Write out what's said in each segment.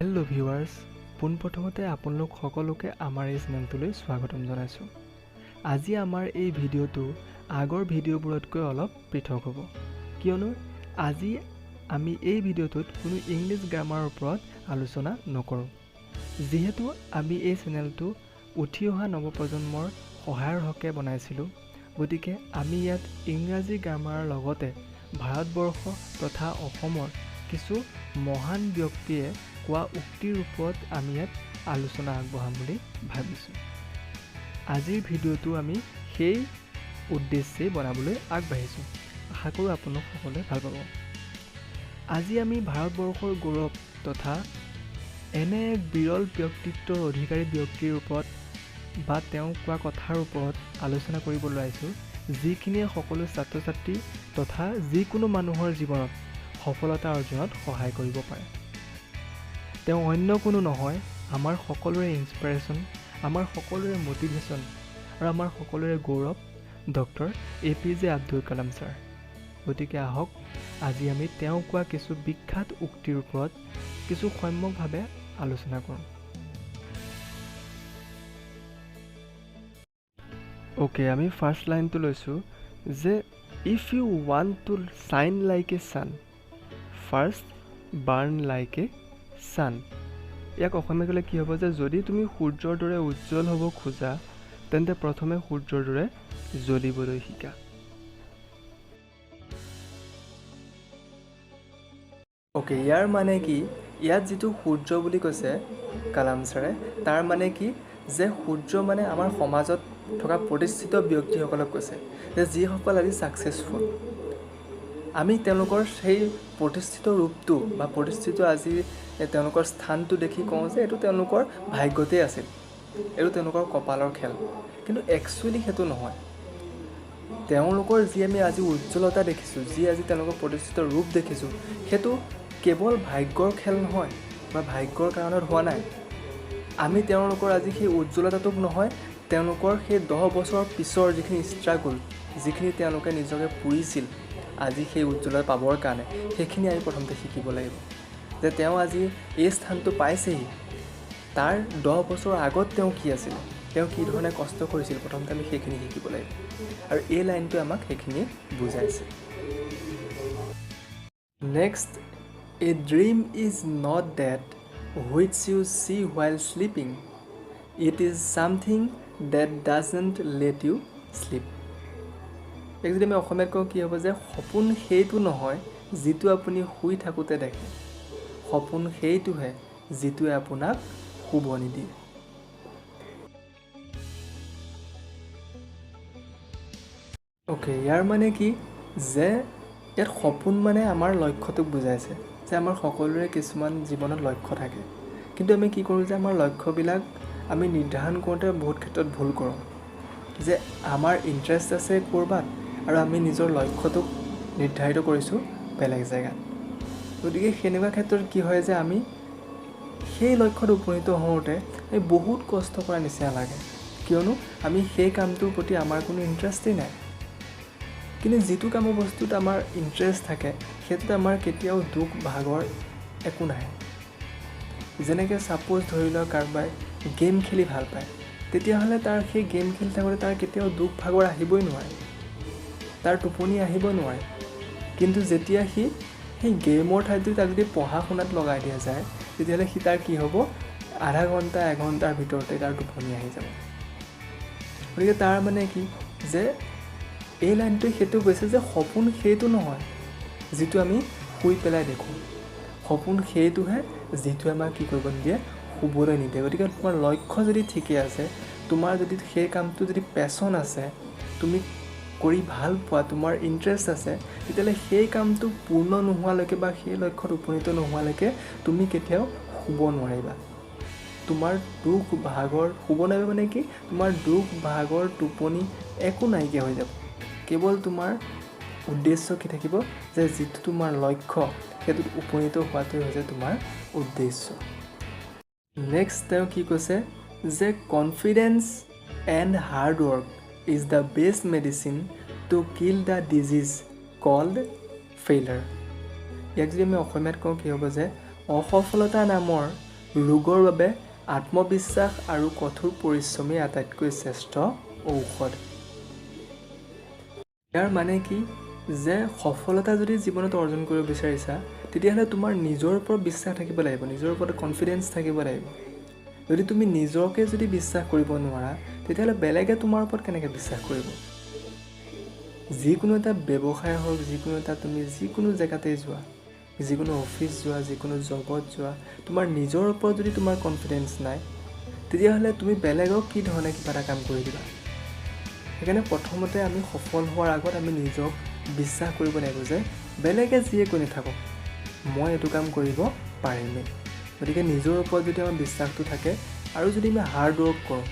Hello' viewers, পোনপ্ৰথমতে আপোনালোক সকলোকে আমাৰ এই চেনেলটোলৈ স্বাগতম জনাইছোঁ। আজি আমাৰ এই ভিডিঅ'টো আগৰ ভিডিঅ'বোৰতকৈ অলপ পৃথক হ'ব, কিয়নো আজি আমি এই ভিডিঅ'টোত কোনো ইংলিছ গ্ৰামাৰৰ ওপৰত আলোচনা নকৰোঁ। যিহেতু আমি এই চেনেলটো উঠি অহা নৱপ্ৰজন্মৰ সহায়ৰ হকে বনাইছিলোঁ, গতিকে আমি ইয়াত ইংৰাজী গ্ৰামাৰৰ লগতে ভাৰতবৰ্ষ তথা অসমৰ কিছু মহান ব্যক্তিয়ে কোৱা উক্তিৰ ওপৰত আমি ইয়াত আলোচনা আগবঢ়াম বুলি ভাবিছোঁ। আজিৰ ভিডিঅ'টো আমি সেই উদ্দেশ্যেই বনাবলৈ আগবাঢ়িছোঁ। আশা কৰোঁ আপোনালোক সকলোৱে ভাল পাব। আজি আমি ভাৰতবৰ্ষৰ গৌৰৱ তথা এনে এক বিৰল ব্যক্তিত্বৰ অধিকাৰী ব্যক্তিৰ ওপৰত বা তেওঁ কোৱা কথাৰ ওপৰত আলোচনা কৰিবলৈ আহিছোঁ, যিখিনিয়ে সকলো ছাত্ৰ ছাত্ৰী তথা যিকোনো মানুহৰ জীৱনত সফলতা অৰ্জনত সহায় কৰিব পাৰে। তেওঁ অন্য কোনো নহয়, আমাৰ সকলোৰে ইনস্পিৰেশ্যন, আমাৰ সকলোৰে মটিভেশ্যন আৰু আমাৰ সকলোৰে গৌৰৱ doctor APJ Abdul Kalam sir. গতিকে আহক আজি আমি তেওঁ কোৱা কিছু বিখ্যাত উক্তিৰ ওপৰত কিছু সম্যকভাৱে আলোচনা কৰোঁ। অ'কে, আমি ফাৰ্ষ্ট লাইনটো লৈছোঁ যে if you want to shine like a sun, first burn like a sun. ইয়াক অসমীয়া ক'লে কি হ'ব যে যদি তুমি সূৰ্যৰ দৰে উজ্জ্বল হ'ব খোজা, তেন্তে প্ৰথমে সূৰ্যৰ দৰে জ্বলিবলৈ শিকা। অ'কে, ইয়াৰ মানে কি, ইয়াত যিটো সূৰ্য বুলি কৈছে কালাম ছাৰে, তাৰ মানে কি যে সূৰ্য মানে আমাৰ সমাজত থকা প্ৰতিষ্ঠিত ব্যক্তিসকলক কৈছে যে যিসকল আজি ছাকচেছফুল। আমি তেওঁলোকৰ সেই প্ৰতিষ্ঠিত ৰূপটো বা প্ৰতিষ্ঠিত আজি তেওঁলোকৰ স্থানটো দেখি কওঁ যে এইটো তেওঁলোকৰ ভাগ্যতেই আছিল, এইটো তেওঁলোকৰ কপালৰ খেল। কিন্তু একচুৱেলি সেইটো নহয়। তেওঁলোকৰ যি আমি আজি উজ্জ্বলতা দেখিছোঁ, যি আজি তেওঁলোকৰ প্ৰতিষ্ঠিত ৰূপ দেখিছোঁ, সেইটো কেৱল ভাগ্যৰ খেল নহয় বা ভাগ্যৰ কাৰণত হোৱা নাই। আমি তেওঁলোকৰ আজি সেই উজ্জ্বলতাটোক নহয়, তেওঁলোকৰ সেই 10 বছৰ পিছৰ যিখিনি ষ্ট্ৰাগল, যিখিনি তেওঁলোকে নিজকে পুৰিছিল আজি সেই উজ্জ্বলতা পাবৰ কাৰণে, সেইখিনি আমি প্ৰথমতে শিকিব লাগিব। যে তেওঁ আজি এই স্থানটো পাইছেহি, তাৰ 10 বছৰ আগত তেওঁ কি আছিল, তেওঁ কি ধৰণে কষ্ট কৰিছিল, প্ৰথমতে আমি সেইখিনি শিকিব লাগিব। আৰু এই লাইনটোৱে আমাক সেইখিনি বুজাইছে। Next, a dream is not that which you see while sleeping, it is something that doesn't let you sleep. এক যদি আমি অসমীয়াত কওঁ কি হ'ব যে সপোন সেইটো নহয় যিটো আপুনি শুই থাকোঁতে দেখে, সপোন সেইটোহে যিটোৱে আপোনাক শুব নিদিয়ে। অ'কে, ইয়াৰ মানে কি যে ইয়াত সপোন মানে আমাৰ লক্ষ্যটোক বুজাইছে যে আমাৰ সকলোৰে কিছুমান জীৱনত লক্ষ্য থাকে, কিন্তু আমি কি কৰোঁ যে আমাৰ লক্ষ্যবিলাক আমি নিৰ্ধাৰণ কৰোঁতে বহুত ক্ষেত্ৰত ভুল কৰোঁ। যে আমাৰ ইণ্টাৰেষ্ট আছে ক'ৰবাত আৰু আমি নিজৰ লক্ষ্যটোক নিৰ্ধাৰিত কৰিছোঁ বেলেগ জেগাত। গতিকে সেনেকুৱা ক্ষেত্ৰত কি হয় যে আমি সেই লক্ষ্যত উপনীত হওঁতে আমি বহুত কষ্ট কৰাৰ নিচিনা লাগে, কিয়নো আমি সেই কামটোৰ প্ৰতি আমাৰ কোনো ইণ্টাৰেষ্টেই নাই। কিন্তু যিটো কামৰ বস্তুত আমাৰ ইণ্টাৰেষ্ট থাকে, সেইটোত আমাৰ কেতিয়াও দুখ ভাগৰ একো নাহে। যেনেকৈ ছাপ'জ ধৰি লওক কাৰোবাই গেম খেলি ভাল পায়, তেতিয়াহ'লে তাৰ সেই গেম খেলি থাকোঁতে তাৰ কেতিয়াও দুখ ভাগৰ আহিবই নোৱাৰে, তাৰ টোপনি আহিব নোৱাৰে। কিন্তু যেতিয়া সি সেই গেমৰ ঠাইত তাক যদি পঢ়া শুনাত লগাই দিয়া যায়, তেতিয়াহ'লে সি তাৰ কি হ'ব, আধা ঘণ্টা 1 ঘণ্টাৰ ভিতৰতে তাৰ টোপনি আহি যাব। গতিকে তাৰ মানে কি যে এই লাইনটোৱে সেইটো কৈছে যে সপোন সেইটো নহয় যিটো আমি শুই পেলাই দেখোঁ, সপোন সেইটোহে যিটোৱে আমাক কি কৰিব নিদিয়ে, শুবলৈ নিদিয়ে। গতিকে তোমাৰ লক্ষ্য যদি ঠিকে আছে, তোমাৰ যদি সেই কামটো যদি পেশ্যন আছে, তুমি কৰি ভাল পোৱা, তোমাৰ ইণ্টাৰেষ্ট আছে, তেতিয়াহ'লে সেই কামটো পূৰ্ণ নোহোৱালৈকে বা সেই লক্ষ্যত উপনীত নোহোৱালৈকে তুমি কেতিয়াও শুব নোৱাৰিবা। তোমাৰ দুখ ভাগৰ, শুব নোৱাৰিবা মানে কি, তোমাৰ দুখ ভাগৰ টোপনি একো নাইকিয়া হৈ যাব। কেৱল তোমাৰ উদ্দেশ্য কি থাকিব, যে যিটো তোমাৰ লক্ষ্য সেইটোত উপনীত হোৱাটোৱে হৈছে তোমাৰ উদ্দেশ্য। নেক্সট তেওঁ কি কৈছে যে confidence and hard work is the best medicine to kill the disease called failure. ইয়াক যদি আমি অসমীয়াত কওঁ কি হ'ব যে অসফলতা নামৰ ৰোগৰ বাবে আত্মবিশ্বাস আৰু কঠোৰ পৰিশ্ৰমেই আটাইতকৈ শ্ৰেষ্ঠ ঔষধ। ইয়াৰ মানে কি যে সফলতা যদি জীৱনত অৰ্জন কৰিব বিচাৰিছা তেতিয়াহ'লে তোমাৰ নিজৰ ওপৰত বিশ্বাস থাকিব লাগিব, নিজৰ ওপৰত কনফিডেন্স থাকিব লাগিব। যদি তুমি নিজকে যদি বিশ্বাস কৰিব নোৱাৰা তেতিয়াহ'লে বেলেগে তোমাৰ ওপৰত কেনেকৈ বিশ্বাস কৰিব। যিকোনো এটা ব্যৱসায় হওক, তুমি যিকোনো জেগাতে যোৱা, যিকোনো অফিচ যোৱা, যিকোনো জবত যোৱা, তোমাৰ নিজৰ ওপৰত যদি তোমাৰ কনফিডেন্স নাই তেতিয়াহ'লে তুমি বেলেগক কি ধৰণে কিবা এটা কাম কৰি দিবা। সেইকাৰণে প্ৰথমতে আমি সফল হোৱাৰ আগত আমি নিজক বিশ্বাস কৰিব লাগিব যে বেলেগে যিয়ে কৰি নাথাকক মই এইটো কাম কৰিব পাৰিমেই। গতিকে নিজৰ ওপৰত যদি আমাৰ বিশ্বাসটো থাকে আৰু যদি আমি হাৰ্ড ৱৰ্ক কৰোঁ,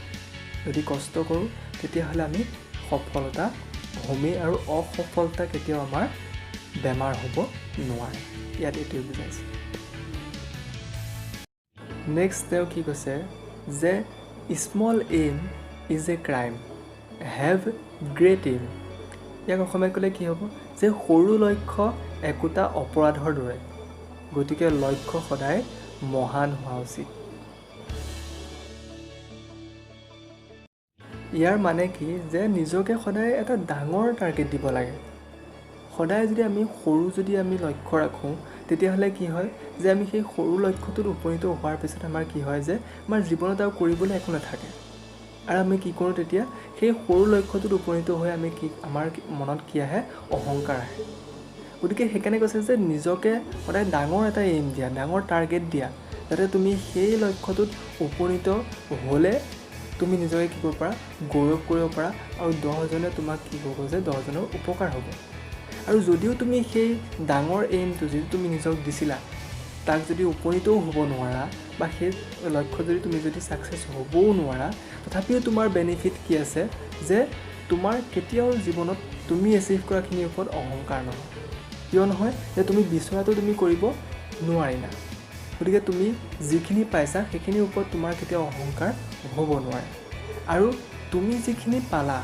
যদি কষ্ট কৰোঁ তেতিয়াহ'লে আমি সফলতা হ'মেই আৰু অসফলতা কেতিয়াও আমাৰ বেমাৰ হ'ব নোৱাৰে। ইয়াত এইটোৱে বুজাইছে। নেক্সট তেওঁ কি কৈছে যে small aim is a crime, have great aim. ইয়াক অসমীয়াত ক'লে কি হ'ব যে সৰু লক্ষ্য একোটা অপৰাধৰ দৰে, গতিকে লক্ষ্য সদায় মহান হোৱা উচিত। ইয়াৰ মানে কি যে নিজকে সদায় এটা ডাঙৰ টাৰ্গেট দিব লাগে। সদায় যদি আমি সৰু লক্ষ্য ৰাখোঁ তেতিয়াহ'লে কি হয় যে আমি সেই সৰু লক্ষ্যটোত উপনীত হোৱাৰ পিছত আমাৰ কি হয় যে আমাৰ জীৱনত আৰু কৰিবলৈ একো নাথাকে আৰু আমি কি কৰোঁ তেতিয়া সেই সৰু লক্ষ্যটোত উপনীত হৈ আমাৰ মনত কি আহে, অহংকাৰ আহে। গতিকে সেইকাৰণে কৈছে যে নিজকে সদায় ডাঙৰ এটা এইম দিয়া, ডাঙৰ টাৰ্গেট দিয়া, যাতে তুমি সেই লক্ষ্যটোত উপনীত হ'লে তুমি নিজকে কি কৰিব পাৰা, গৌৰৱ কৰিব পাৰা আৰু 10জনে তোমাক কি কৰিব যে 10জনৰ উপকাৰ হ'ব। আৰু যদিও তুমি সেই ডাঙৰ এইমটো যদি তুমি নিজক দিছিলা তাক যদি উপনীতও হ'ব নোৱাৰা বা সেই লক্ষ্য তুমি যদি ছাকচেছ হ'বও নোৱাৰা, তথাপিও তোমাৰ বেনিফিট কি আছে যে তোমাৰ কেতিয়াও জীৱনত তুমি এচিভ কৰাখিনিৰ ওপৰত অহংকাৰ নহয়। কিয় নহয় যে তুমি বিচৰাটো তুমি কৰিব নোৱাৰিলা। গতিকে তুমি যিখিনি পাইছা সেইখিনিৰ ওপৰত তোমাৰ কেতিয়াও অহংকাৰ হ'ব নোৱাৰে আৰু তুমি যিখিনি পালা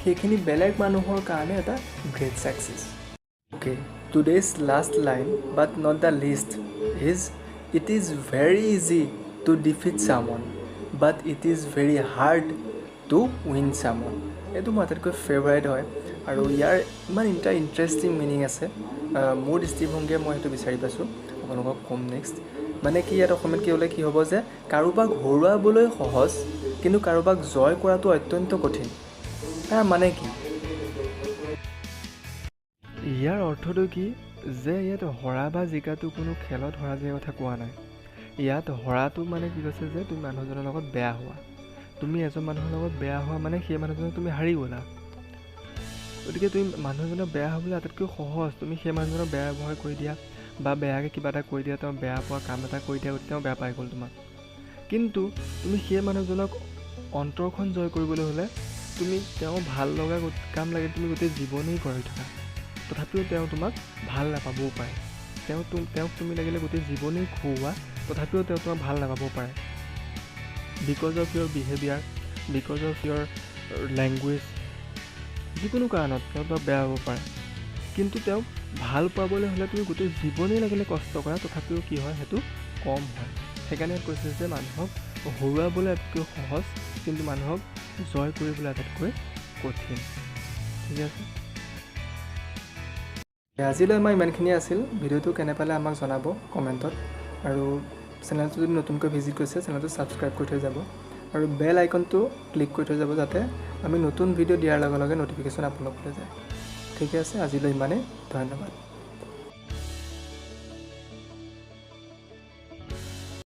সেইখিনি বেলেগ মানুহৰ কাৰণে এটা great success. Okay, today's last line but not the least is it is very easy to defeat someone but it is very hard to win someone. এইটো মোৰ আটাইতকৈ ফেভাৰেট হয় আৰু ইয়াৰ ইমান ইণ্টাৰেষ্টিং মিনিং আছে। মোৰ দৃষ্টিভংগীয়ে মই সেইটো বিচাৰি পাইছোঁ, আপোনালোকক ক'ম নেক্সট। মানে কি ইয়াত অসমীয়াত কি হ'লে কি হ'ব যে কাৰোবাক হৰুৱাবলৈ সহজ কিন্তু কাৰোবাক জয় কৰাটো অত্যন্ত কঠিন। তাৰ মানে কি? ইয়াৰ অৰ্থটো কি যে ইয়াত হৰা বা জিকাটো কোনো খেলত হৰা জিকাৰ কথা কোৱা নাই। ইয়াত হৰাটো মানে কি কৈছে যে তুমি মানুহজনৰ লগত বেয়া হোৱা, তুমি এজন মানুহৰ লগত বেয়া হোৱা মানে সেই মানুহজনক তুমি হাৰি গ'লা। গতিকে তুমি মানুহজনক বেয়া হ'বলৈ আটাইতকৈ সহজ, তুমি সেই মানুহজনক বেয়া ব্যৱহাৰ কৰি দিয়া বা বেয়াকৈ কিবা এটা কৰি দিয়া, তেওঁ বেয়া পোৱা কাম এটা কৰি দিয়া, তেওঁ বেয়া পাই গ'ল তোমাক। কিন্তু তুমি সেই মানুহজনক অন্তৰখন জয় কৰিবলৈ হ'লে তুমি তেওঁ ভাল লগা কাম লাগে তুমি গোটেই জীৱনেই কৰি থকা, তথাপিও তেওঁ তোমাক ভাল নাপাবও পাৰে। তেওঁক তুমি লাগিলে গোটেই জীৱনেই খুওৱা, তথাপিও তেওঁ তোমাক ভাল নাপাবও পাৰে। Because of your behaviour, because of your language, যিকোনো কাৰণত তেওঁ তোমাক বেয়া হ'ব পাৰে। কিন্তু তেওঁক ভাল পাবলৈ হ'লে তুমি গোটেই জীৱনেই লাগিলে কষ্ট কৰা, তথাপিও কি হয় সেইটো কম হয়। সেইকাৰণে কৈছে যে মানুহক হৰুৱাবলৈ আটাইতকৈ সহজ কিন্তু মানুহক জয় কৰিবলৈ আটাইতকৈ কঠিন। ঠিক আছে, আজিলৈ আমাৰ ইমানখিনি আছিল। ভিডিঅ'টো কেনে পালে আমাক জনাব কমেণ্টত আৰু চেনেলটো যদি নতুনকৈ ভিজিট কৰিছে চেনেলটো ছাবস্ক্ৰাইব কৰি থৈ যাব আৰু বেল আইকনটো ক্লিক কৰি থৈ যাব যাতে আমি নতুন ভিডিঅ' দিয়াৰ লগে লগে ন'টিফিকেশ্যন আপোনালোকলৈ যায়। ঠিক আছে, আজিলৈ ইমানেই, ধন্যবাদ।